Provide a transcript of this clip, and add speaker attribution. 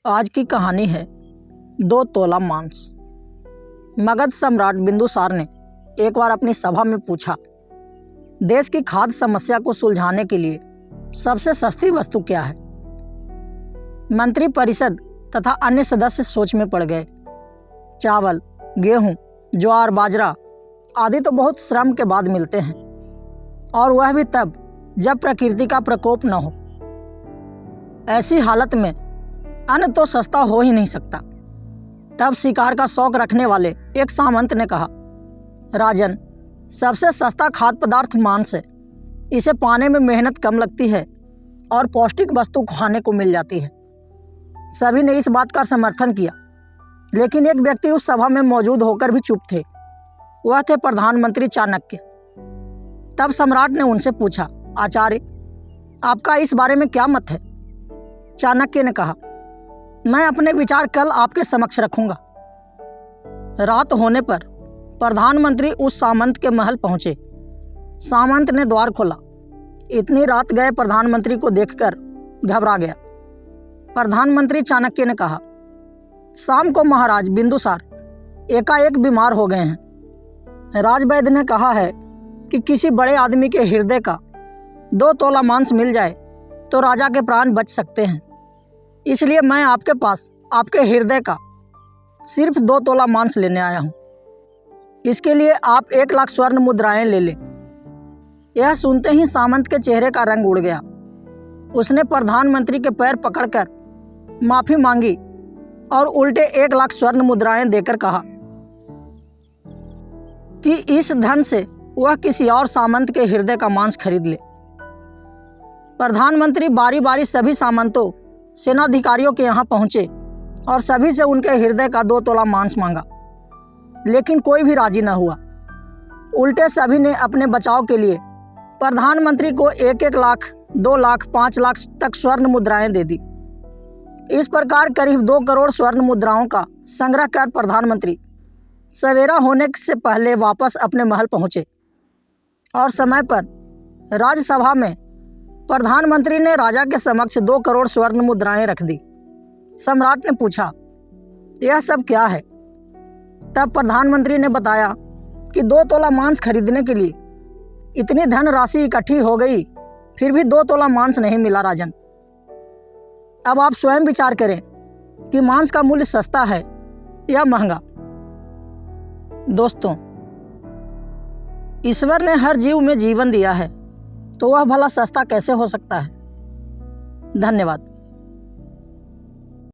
Speaker 1: आज की कहानी है 2 तोला मांस। मगध सम्राट बिंदुसार ने एक बार अपनी सभा में पूछा, देश की खाद्य समस्या को सुलझाने के लिए सबसे सस्ती वस्तु क्या है। मंत्री परिषद तथा अन्य सदस्य सोच में पड़ गए। चावल, गेहूं, ज्वार, बाजरा आदि तो बहुत श्रम के बाद मिलते हैं, और वह भी तब जब प्रकृति का प्रकोप न हो। ऐसी हालत में अन्न तो सस्ता हो ही नहीं सकता। तब शिकार का शौक रखने वाले एक सामंत ने कहा, राजन, सबसे सस्ता खाद्य पदार्थ मांस है। इसे पाने में मेहनत कम लगती है और पौष्टिक वस्तु खाने को मिल जाती है। सभी ने इस बात का समर्थन किया, लेकिन एक व्यक्ति उस सभा में मौजूद होकर भी चुप थे। वह थे प्रधानमंत्री चाणक्य। तब सम्राट ने उनसे पूछा, आचार्य, आपका इस बारे में क्या मत है। चाणक्य ने कहा, मैं अपने विचार कल आपके समक्ष रखूंगा। रात होने पर प्रधानमंत्री उस सामंत के महल पहुंचे। सामंत ने द्वार खोला। इतनी रात गए प्रधानमंत्री को देखकर घबरा गया। प्रधानमंत्री चाणक्य ने कहा, शाम को महाराज बिंदुसार एकाएक बीमार हो गए हैं। राजवैद्य ने कहा है कि किसी बड़े आदमी के हृदय का 2 तोला मांस मिल जाए तो राजा के प्राण बच सकते हैं। इसलिए मैं आपके पास आपके हृदय का सिर्फ 2 तोला मांस लेने आया हूँ। इसके लिए आप 1 लाख स्वर्ण मुद्राएं ले लें। यह सुनते ही सामंत के चेहरे का रंग उड़ गया। उसने प्रधानमंत्री के पैर पकड़कर माफी मांगी और उल्टे 1 लाख स्वर्ण मुद्राएं देकर कहा कि इस धन से वह किसी और सामंत के हृदय का मांस खरीद ले। प्रधानमंत्री बारी बारी सभी सामंतों, सेनाधिकारियों के यहाँ पहुंचे और सभी से उनके हृदय का 2 तोला मांस मांगा, लेकिन कोई भी राजी न हुआ। उल्टे सभी ने अपने बचाव के लिए प्रधानमंत्री को 1-1 लाख, 2 लाख, 5 लाख तक स्वर्ण मुद्राएं दे दी। इस प्रकार करीब 2 करोड़ स्वर्ण मुद्राओं का संग्रह कर प्रधानमंत्री सवेरा होने से पहले वापस अपने महल पहुंचे और समय पर राज्यसभा में प्रधानमंत्री ने राजा के समक्ष 2 करोड़ स्वर्ण मुद्राएं रख दी। सम्राट ने पूछा, यह सब क्या है। तब प्रधानमंत्री ने बताया कि 2 तोला मांस खरीदने के लिए इतनी धन राशि इकट्ठी हो गई, फिर भी 2 तोला मांस नहीं मिला। राजन, अब आप स्वयं विचार करें कि मांस का मूल्य सस्ता है या महंगा। दोस्तों, ईश्वर ने हर जीव में जीवन दिया है, तो वह भला सस्ता कैसे हो सकता है। धन्यवाद।